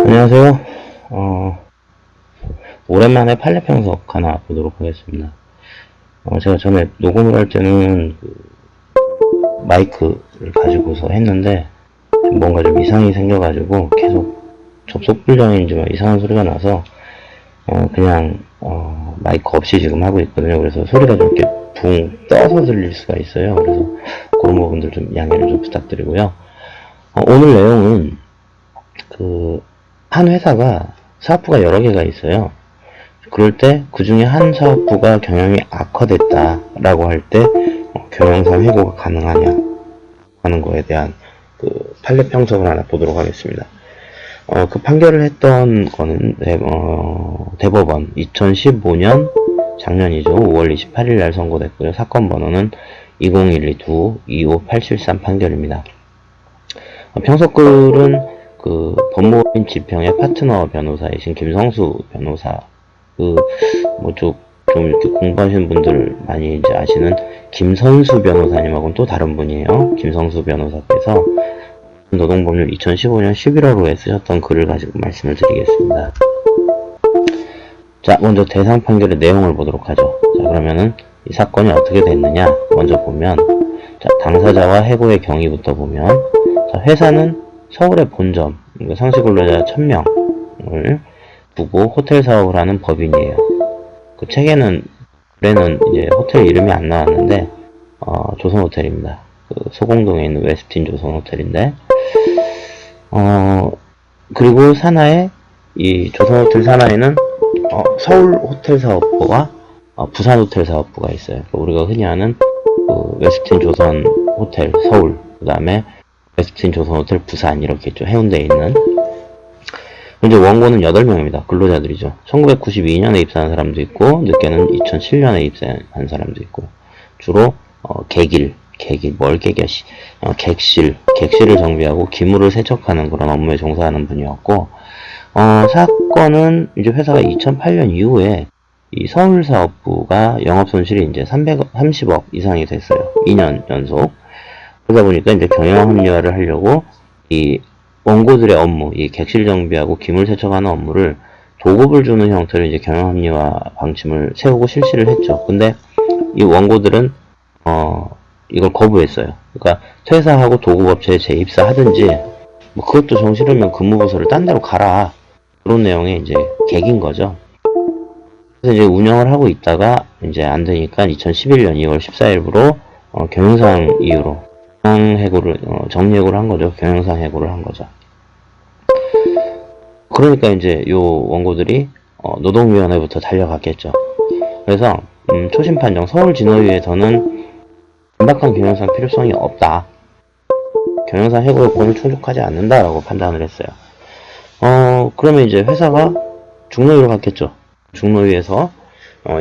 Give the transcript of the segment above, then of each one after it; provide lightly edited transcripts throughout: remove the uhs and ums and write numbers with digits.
안녕하세요. 오랜만에 판례 평석 하나 보도록 하겠습니다. 제가 전에 녹음을 할 때는 마이크를 가지고서 했는데 뭔가 좀 이상이 생겨가지고 계속 접속 불량인지 막 이상한 소리가 나서 그냥 마이크 없이 지금 하고 있거든요. 그래서 소리가 좀 이렇게 붕 떠서 들릴 수가 있어요. 그래서 그런 부분들 좀 양해를 좀 부탁드리고요. 오늘 내용은 한 회사가 사업부가 여러 개가 있어요. 그럴 때 그 중에 한 사업부가 경영이 악화됐다라고 할 때 경영상 해고가 가능하냐 하는 거에 대한 판례 평석을 하나 보도록 하겠습니다. 그 판결을 했던 거는 대법원 2015년 작년이죠. 5월 28일 날 선고됐고요. 사건 번호는 20122-25873 판결입니다. 평석글은 법무법인 지평의 파트너 변호사이신 김성수 변호사, 좀 이렇게 공부하시는 분들 많이 이제 아시는 김선수 변호사님하고는 또 다른 분이에요. 김성수 변호사께서 노동법률 2015년 11월호에 쓰셨던 글을 가지고 말씀을 드리겠습니다. 자, 먼저 대상 판결의 내용을 보도록 하죠. 자, 그러면은 이 사건이 어떻게 됐느냐 먼저 보면, 자, 당사자와 해고의 경위부터 보면, 자, 회사는 서울의 본점, 상시근로자 1000명을 두고 호텔 사업을 하는 법인이에요. 그 책에는 이제 호텔 이름이 안 나왔는데 조선호텔입니다. 소공동에 있는 웨스틴 조선호텔인데, 그리고 산하에 이 조선호텔 산하에는 서울 호텔 사업부와 부산 호텔 사업부가 있어요. 우리가 흔히 아는 웨스틴 조선 호텔 서울, 그 다음에 웨스틴 조선 호텔 부산, 이렇게 있죠. 해운대에 있는. 현재 원고는 8명입니다. 근로자들이죠. 1992년에 입사한 사람도 있고, 늦게는 2007년에 입사한 사람도 있고, 주로 객실을 정비하고 기물을 세척하는 그런 업무에 종사하는 분이었고, 사건은 이제 회사가 2008년 이후에 이 서울 사업부가 영업 손실이 이제 330억 이상이 됐어요. 2년 연속. 그러다 보니까 이제 경영 합리화를 하려고 이 원고들의 업무, 이 객실 정비하고 기물 세척하는 업무를 도급을 주는 형태로 이제 경영 합리화 방침을 세우고 실시를 했죠. 근데 이 원고들은 이걸 거부했어요. 그러니까 퇴사하고 도급업체에 재입사하든지, 뭐 그것도 정싫으면 근무부서를 딴 데로 가라, 그런 내용의 이제 객인 거죠. 그래서 이제 운영을 하고 있다가 이제 안 되니까 2011년 2월 14일부로 경영상 이유로 정리해고를 한 거죠. 경영상 해고를 한 거죠. 그러니까 이제 요 원고들이 노동위원회부터 달려갔겠죠. 그래서 초심 판정 서울진허위에서는 임박한 경영상 필요성이 없다, 경영상 해고 요건을 충족하지 않는다라고 판단을 했어요. 그러면 이제 회사가 중노위로 갔겠죠. 중노위에서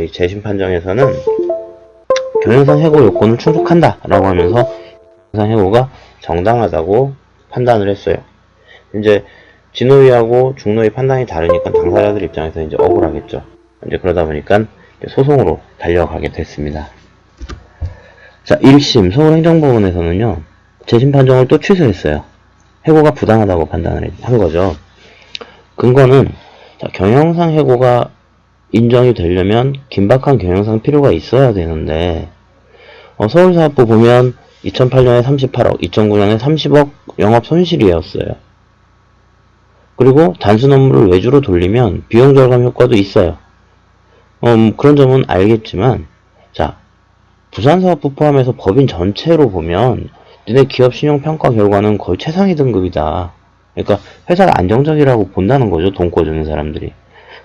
이 재심 판정에서는 경영상 해고 요건을 충족한다라고 하면서 경영상 해고가 정당하다고 판단을 했어요. 이제 진노위하고 중노위 판단이 다르니까 당사자들 입장에서 이제 억울하겠죠. 이제 그러다 보니까 소송으로 달려가게 됐습니다. 자, 1심 서울행정법원에서는요, 재심 판정을 또 취소했어요. 해고가 부당하다고 판단을 한 거죠. 근거는, 자, 경영상 해고가 인정이 되려면 긴박한 경영상 필요가 있어야 되는데, 서울사업부 보면 2008년에 38억, 2009년에 30억 영업 손실이었어요. 그리고 단순 업무를 외주로 돌리면 비용 절감 효과도 있어요. 그런 점은 알겠지만, 자, 부산사업부 포함해서 법인 전체로 보면 니네 기업 신용평가 결과는 거의 최상위 등급이다. 그러니까 회사가 안정적이라고 본다는 거죠. 돈 꿔주는 사람들이.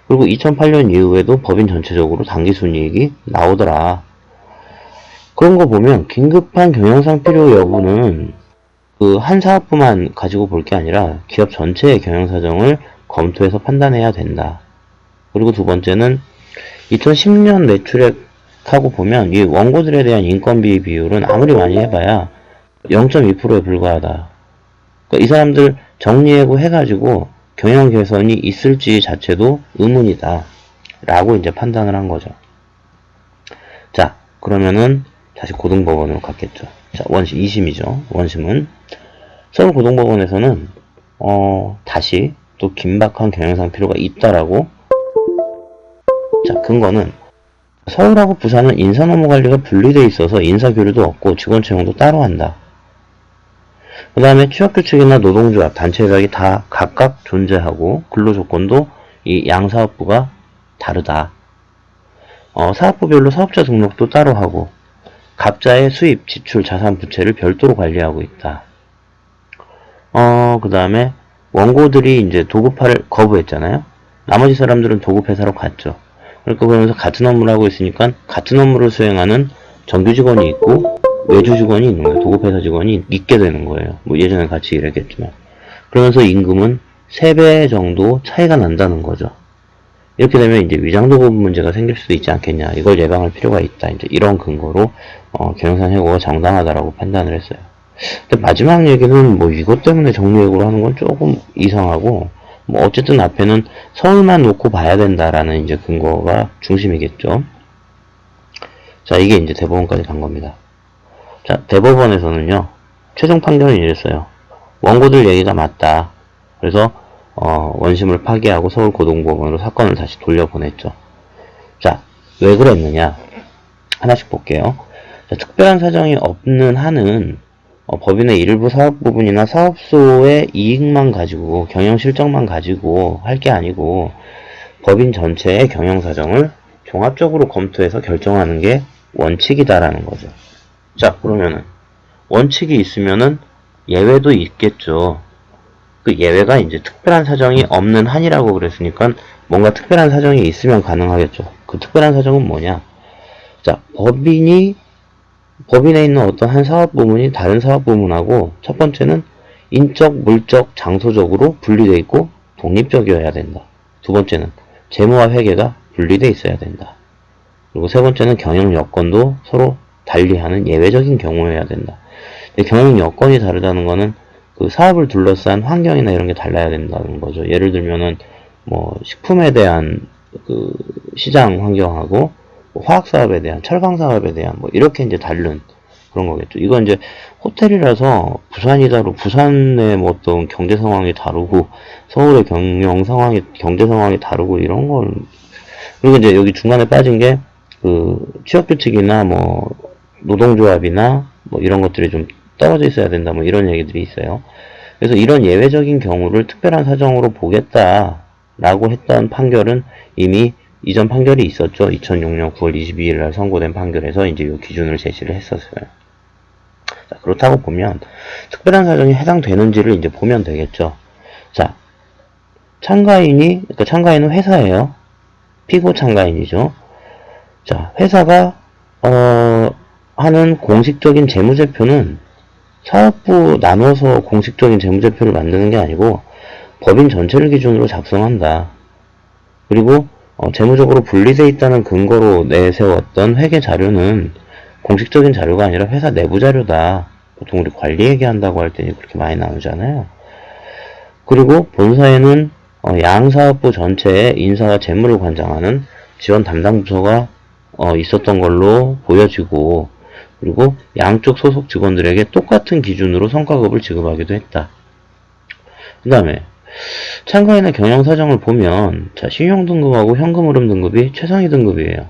그리고 2008년 이후에도 법인 전체적으로 당기순이익이 나오더라. 그런 거 보면 긴급한 경영상 필요 여부는 한 사업부만 가지고 볼 게 아니라 기업 전체의 경영사정을 검토해서 판단해야 된다. 그리고 두 번째는 2010년 매출액하고 보면 이 원고들에 대한 인건비 비율은 아무리 많이 해봐야 0.2%에 불과하다. 그러니까 이 사람들 정리해고 해가지고 경영 개선이 있을지 자체도 의문이다 라고 이제 판단을 한 거죠. 자, 그러면은 다시 고등법원으로 갔겠죠. 자, 원심 2심이죠. 원심은 서울고등법원에서는 다시 또 긴박한 경영상 필요가 있다라고. 자, 근거는 서울하고 부산은 인사노무관리가 분리되어 있어서 인사교류도 없고 직원 채용도 따로 한다. 그 다음에 취업규칙이나 노동조합, 단체협약이 다 각각 존재하고 근로조건도 이 양사업부가 다르다. 사업부별로 사업자 등록도 따로 하고 각자의 수입, 지출, 자산, 부채를 별도로 관리하고 있다. 그 다음에 원고들이 이제 도급화를 거부했잖아요. 나머지 사람들은 도급회사로 갔죠. 그러면서 같은 업무를 하고 있으니까 같은 업무를 수행하는 정규 직원이 있고 외주 직원이 있는 거예요. 도급회사 직원이 있게 되는 거예요. 뭐 예전에 같이 일했겠지만. 그러면서 임금은 3배 정도 차이가 난다는 거죠. 이렇게 되면 이제 위장도급 문제가 생길 수도 있지 않겠냐. 이걸 예방할 필요가 있다. 이제 이런 근거로 경영상 해고가 정당하다라고 판단을 했어요. 근데 마지막 얘기는 뭐 이것 때문에 정리해고를 하는 건 조금 이상하고, 뭐 어쨌든 앞에는 서울만 놓고 봐야 된다라는 이제 근거가 중심이겠죠. 자, 이게 이제 대법원까지 간 겁니다. 자, 대법원에서는요, 최종 판결은 이랬어요. 원고들 얘기가 맞다. 그래서 원심을 파기하고 서울고등법원으로 사건을 다시 돌려보냈죠. 자, 왜 그랬느냐? 하나씩 볼게요. 자, 특별한 사정이 없는 한은 법인의 일부 사업 부분이나 사업소의 이익만 가지고, 경영 실적만 가지고 할 게 아니고 법인 전체의 경영 사정을 종합적으로 검토해서 결정하는 게 원칙이다라는 거죠. 자, 그러면은 원칙이 있으면은 예외도 있겠죠. 그 예외가 이제 특별한 사정이 없는 한이라고 그랬으니까 뭔가 특별한 사정이 있으면 가능하겠죠. 그 특별한 사정은 뭐냐? 자, 법인에 있는 어떤 한 사업 부문이 다른 사업 부문하고, 첫 번째는 인적, 물적, 장소적으로 분리되어 있고 독립적이어야 된다. 두 번째는 재무와 회계가 분리되어 있어야 된다. 그리고 세 번째는 경영 여건도 서로 달리하는 예외적인 경우여야 된다. 근데 경영 여건이 다르다는 거는 그 사업을 둘러싼 환경이나 이런 게 달라야 된다는 거죠. 예를 들면은 뭐 식품에 대한 그 시장 환경하고 화학 사업에 대한, 철강 사업에 대한 뭐 이렇게 이제 다른 그런 거겠죠. 이건 이제 호텔이라서 부산의 뭐 어떤 경제 상황이 다르고 서울의 경제 상황이 다르고 이런 걸. 그리고 이제 여기 중간에 빠진 게 그 취업 규칙이나 뭐 노동조합이나 뭐 이런 것들이 좀 떨어져 있어야 된다, 뭐 이런 얘기들이 있어요. 그래서 이런 예외적인 경우를 특별한 사정으로 보겠다라고 했던 판결은 이미 이전 판결이 있었죠. 2006년 9월 22일 날 선고된 판결에서 이제 이 기준을 제시를 했었어요. 자, 그렇다고 보면 특별한 사정이 해당되는지를 이제 보면 되겠죠. 자, 그러니까 참가인은 회사예요. 피고 참가인이죠. 자, 회사가 하는 공식적인 재무제표는 사업부 나눠서 공식적인 재무제표를 만드는 게 아니고 법인 전체를 기준으로 작성한다. 그리고 재무적으로 분리되어 있다는 근거로 내세웠던 회계 자료는 공식적인 자료가 아니라 회사 내부 자료다. 보통 우리 관리 얘기한다고 할 때는 그렇게 많이 나오잖아요. 그리고 본사에는 양사업부 전체의 인사와 재무를 관장하는 지원 담당 부서가 있었던 걸로 보여지고, 그리고 양쪽 소속 직원들에게 똑같은 기준으로 성과급을 지급하기도 했다. 그 다음에 참가인의 경영사정을 보면, 자, 신용등급하고 현금흐름 등급이 최상위 등급이에요.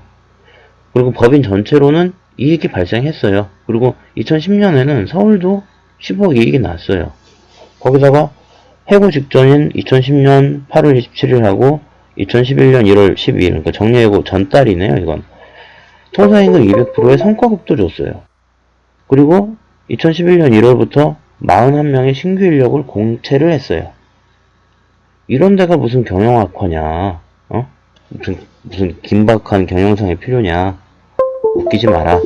그리고 법인 전체로는 이익이 발생했어요. 그리고 2010년에는 서울도 10억 이익이 났어요. 거기다가 해고 직전인 2010년 8월 27일하고 2011년 1월 12일, 그러니까 정리해고 전달이네요, 이건. 통사임금 200%의 성과급도 줬어요. 그리고 2011년 1월부터 41명의 신규 인력을 공채를 했어요. 이런 데가 무슨 경영학과냐, 무슨 긴박한 경영상이 필요냐, 웃기지 마라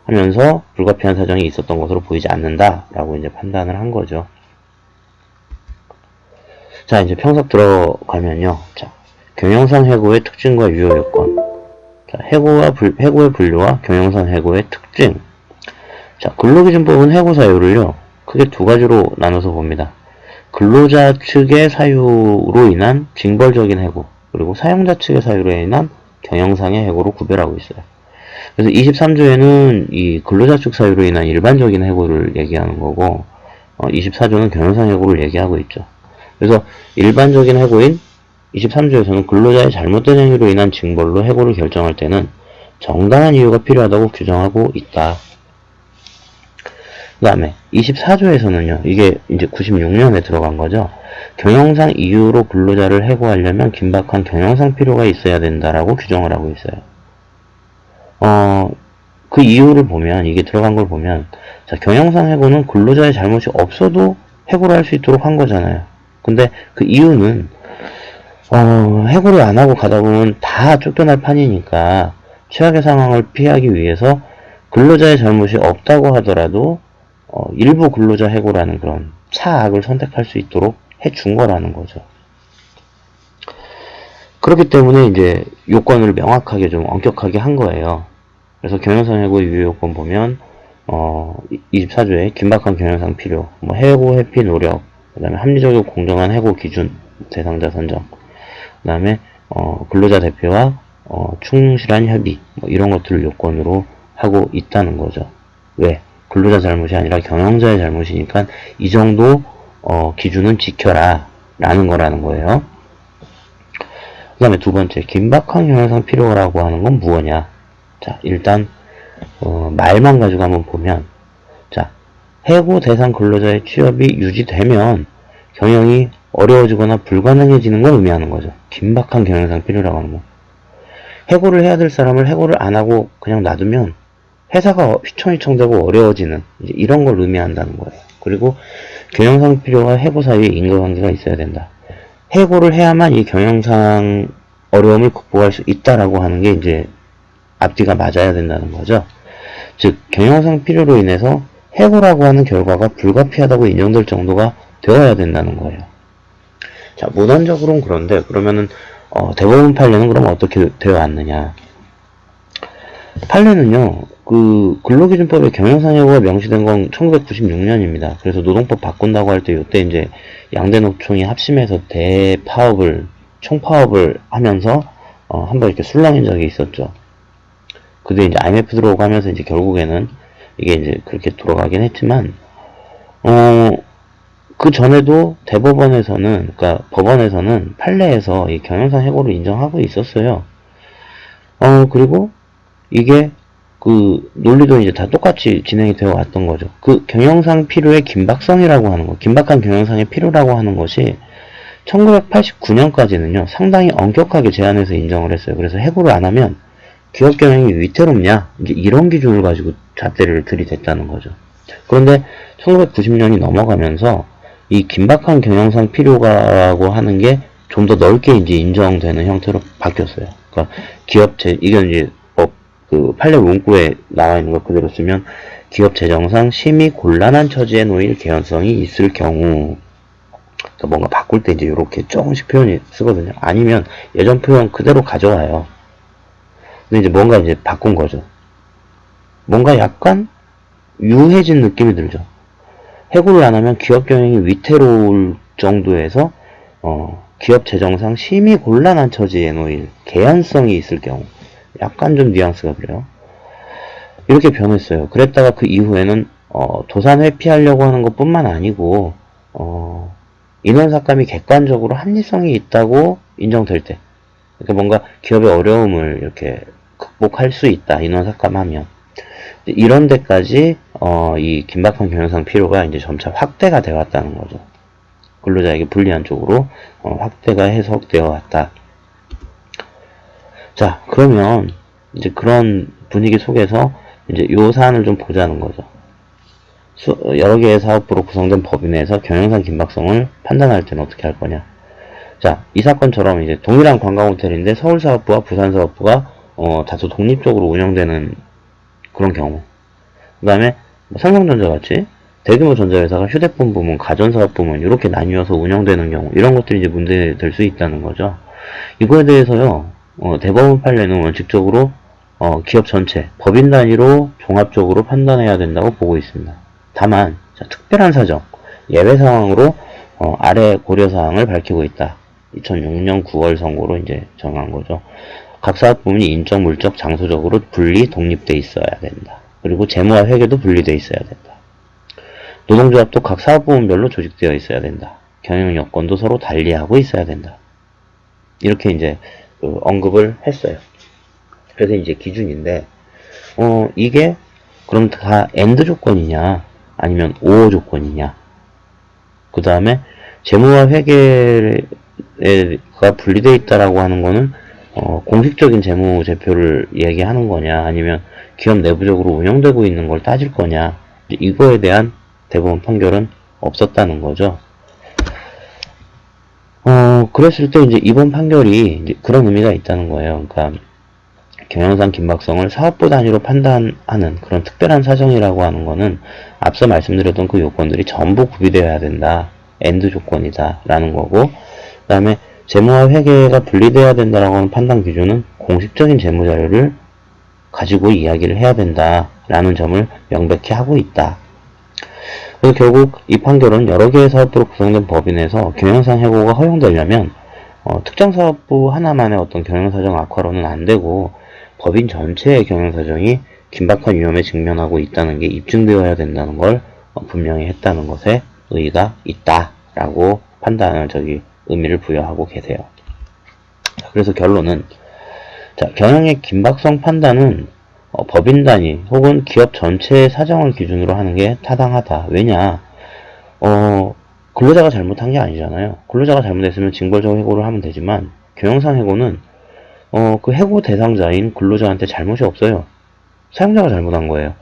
하면서 불가피한 사정이 있었던 것으로 보이지 않는다라고 이제 판단을 한 거죠. 자, 이제 평석 들어가면요. 자, 경영상 해고의 특징과 유효 요건. 자, 해고의 분류와 경영상 해고의 특징. 자, 근로기준법은 해고 사유를요, 크게 두 가지로 나눠서 봅니다. 근로자 측의 사유로 인한 징벌적인 해고, 그리고 사용자 측의 사유로 인한 경영상의 해고로 구별하고 있어요. 그래서 23조에는 이 근로자 측 사유로 인한 일반적인 해고를 얘기하는 거고, 24조는 경영상 해고를 얘기하고 있죠. 그래서 일반적인 해고인 23조에서는 근로자의 잘못된 행위로 인한 징벌로 해고를 결정할 때는 정당한 이유가 필요하다고 규정하고 있다. 그 다음에 24조에서는요, 이게 이제 96년에 들어간 거죠. 경영상 이유로 근로자를 해고하려면 긴박한 경영상 필요가 있어야 된다라고 규정을 하고 있어요. 그 이유를 보면, 이게 들어간 걸 보면, 자, 경영상 해고는 근로자의 잘못이 없어도 해고를 할 수 있도록 한 거잖아요. 근데 그 이유는, 해고를 안 하고 가다 보면 다 쫓겨날 판이니까, 최악의 상황을 피하기 위해서 근로자의 잘못이 없다고 하더라도, 일부 근로자 해고라는 그런 차악을 선택할 수 있도록 해준 거라는 거죠. 그렇기 때문에 이제 요건을 명확하게 좀 엄격하게 한 거예요. 그래서 경영상 해고 유효요건 보면 24조에 긴박한 경영상 필요, 뭐 해고 회피 노력, 그 다음에 합리적이고 공정한 해고 기준 대상자 선정, 그 다음에 근로자 대표와 충실한 협의, 뭐 이런 것들을 요건으로 하고 있다는 거죠. 왜? 근로자 잘못이 아니라 경영자의 잘못이니까 이 정도 기준은 지켜라 라는 거라는 거예요. 그 다음에 두 번째, 긴박한 경영상 필요라고 하는 건 무엇이냐? 자, 일단 말만 가지고 한번 보면, 자, 해고 대상 근로자의 취업이 유지되면 경영이 어려워지거나 불가능해지는 걸 의미하는 거죠. 긴박한 경영상 필요라고 하는 거. 해고를 해야 될 사람을 해고를 안 하고 그냥 놔두면 회사가 휘청휘청되고 어려워지는 이런 걸 의미한다는 거예요. 그리고 경영상 필요와 해고 사이에 인과관계가 있어야 된다. 해고를 해야만 이 경영상 어려움을 극복할 수 있다라고 하는 게 이제 앞뒤가 맞아야 된다는 거죠. 즉 경영상 필요로 인해서 해고라고 하는 결과가 불가피하다고 인정될 정도가 되어야 된다는 거예요. 자, 문헌적으로는 그런데 그러면은 대법원 판례는 그럼 어떻게 되어 왔느냐? 판례는요, 그 근로기준법에 경영상 해고가 명시된 건 1996년입니다. 그래서 노동법 바꾼다고 할 때 이때 이제 양대 노총이 합심해서 대파업을 총파업을 하면서 한번 이렇게 술렁인 적이 있었죠. 근데 이제 IMF 들어오고 하면서 이제 결국에는 이게 이제 그렇게 돌아가긴 했지만 그 전에도 대법원에서는, 그러니까 법원에서는 판례에서 이 경영상 해고를 인정하고 있었어요. 그리고 이게 그 논리도 이제 다 똑같이 진행이 되어 왔던 거죠. 그 경영상 필요의 긴박성이라고 하는 거, 긴박한 경영상의 필요라고 하는 것이 1989년까지는요, 상당히 엄격하게 제한해서 인정을 했어요. 그래서 해고를 안 하면 기업 경영이 위태롭냐, 이제 이런 기준을 가지고 잣대를 들이댔다는 거죠. 그런데 1990년이 넘어가면서 이 긴박한 경영상 필요가라고 하는 게 좀 더 넓게 이제 인정되는 형태로 바뀌었어요. 그러니까 이건 이제 그 판례 문구에 나와 있는 거 그대로 쓰면 기업 재정상 심히 곤란한 처지에 놓일 개연성이 있을 경우, 그러니까 뭔가 바꿀 때 이제 이렇게 조금씩 표현이 쓰거든요. 아니면 예전 표현 그대로 가져와요. 근데 이제 뭔가 이제 바꾼 거죠. 뭔가 약간 유해진 느낌이 들죠. 해고를 안 하면 기업 경영이 위태로울 정도에서 기업 재정상 심히 곤란한 처지에 놓일 개연성이 있을 경우, 약간 좀 뉘앙스가 그래요. 이렇게 변했어요. 그랬다가 그 이후에는 도산 회피하려고 하는 것 뿐만 아니고 인원 삭감이 객관적으로 합리성이 있다고 인정될 때, 그러니까 뭔가 기업의 어려움을 이렇게 극복할 수 있다, 인원 삭감하면, 이런 데까지 이 긴박한 경영상 필요가 이제 점차 확대가 되어 왔다는 거죠. 근로자에게 불리한 쪽으로 확대가 해석되어 왔다. 자, 그러면 이제 그런 분위기 속에서 이제 요 사안을 좀 보자는 거죠. 여러 개의 사업부로 구성된 법인 내에서 경영상 긴박성을 판단할 때는 어떻게 할 거냐. 자, 이 사건처럼 이제 동일한 관광호텔인데 서울사업부와 부산사업부가 다소 독립적으로 운영되는 그런 경우. 그 다음에 삼성전자 같이 대규모 전자회사가 휴대폰 부문, 가전사업 부문 이렇게 나뉘어서 운영되는 경우, 이런 것들이 이제 문제될 수 있다는 거죠. 이거에 대해서요, 대법원 판례는 원칙적으로 기업 전체, 법인 단위로 종합적으로 판단해야 된다고 보고 있습니다. 다만 자, 특별한 사정, 예외 상황으로 아래 고려사항을 밝히고 있다. 2006년 9월 선고로 이제 정한 거죠. 각 사업 부문이 인적, 물적, 장소적으로 분리, 독립돼 있어야 된다. 그리고 재무와 회계도 분리돼 있어야 된다. 노동조합도 각 사업 부문별로 조직되어 있어야 된다. 경영 여건도 서로 달리하고 있어야 된다. 이렇게 이제 언급을 했어요. 그래서 이제 기준인데, 이게 그럼 다 AND 조건이냐, 아니면 OR 조건이냐. 그 다음에 재무와 회계가 분리되어 있다라고 하는 거는 공식적인 재무제표를 얘기하는 거냐, 아니면 기업 내부적으로 운영되고 있는 걸 따질 거냐, 이거에 대한 대법원 판결은 없었다는 거죠. 그랬을 때 이제 이번 판결이 이제 그런 의미가 있다는 거예요. 그러니까 경영상 긴박성을 사업부 단위로 판단하는 그런 특별한 사정이라고 하는 거는 앞서 말씀드렸던 그 요건들이 전부 구비되어야 된다. AND 조건이다. 라는 거고, 그 다음에 재무와 회계가 분리되어야 된다라고 하는 판단 기준은 공식적인 재무 자료를 가지고 이야기를 해야 된다. 라는 점을 명백히 하고 있다. 그래서 결국 이 판결은 여러 개의 사업부로 구성된 법인에서 경영상 해고가 허용되려면 특정 사업부 하나만의 어떤 경영사정 악화로는 안 되고 법인 전체의 경영사정이 긴박한 위험에 직면하고 있다는 게 입증되어야 된다는 걸 분명히 했다는 것에 의의가 있다라고 의미를 부여하고 계세요. 그래서 결론은, 자, 경영의 긴박성 판단은 법인 단위 혹은 기업 전체의 사정을 기준으로 하는 게 타당하다. 왜냐, 근로자가 잘못한 게 아니잖아요. 근로자가 잘못했으면 징벌적 해고를 하면 되지만, 경영상 해고는 그 해고 대상자인 근로자한테 잘못이 없어요. 사용자가 잘못한 거예요.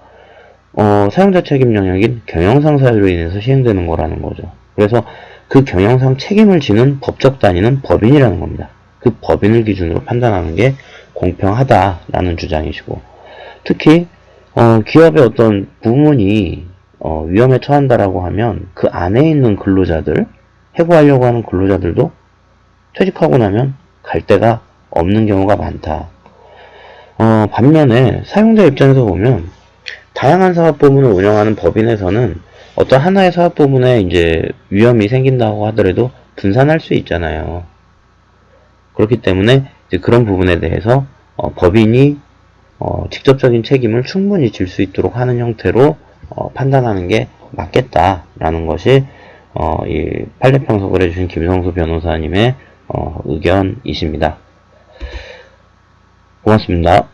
사용자 책임 영역인 경영상 사유로 인해서 시행되는 거라는 거죠. 그래서 그 경영상 책임을 지는 법적 단위는 법인이라는 겁니다. 그 법인을 기준으로 판단하는 게 공평하다라는 주장이시고, 특히 기업의 어떤 부문이 위험에 처한다라고 하면 그 안에 있는 근로자들, 해고하려고 하는 근로자들도 퇴직하고 나면 갈 데가 없는 경우가 많다. 반면에 사용자 입장에서 보면 다양한 사업 부문을 운영하는 법인에서는 어떤 하나의 사업 부문에 이제 위험이 생긴다고 하더라도 분산할 수 있잖아요. 그렇기 때문에 이제 그런 부분에 대해서 법인이 직접적인 책임을 충분히 질 수 있도록 하는 형태로 판단하는 게 맞겠다라는 것이 이 판례 평석을 해주신 김성수 변호사님의 의견이십니다. 고맙습니다.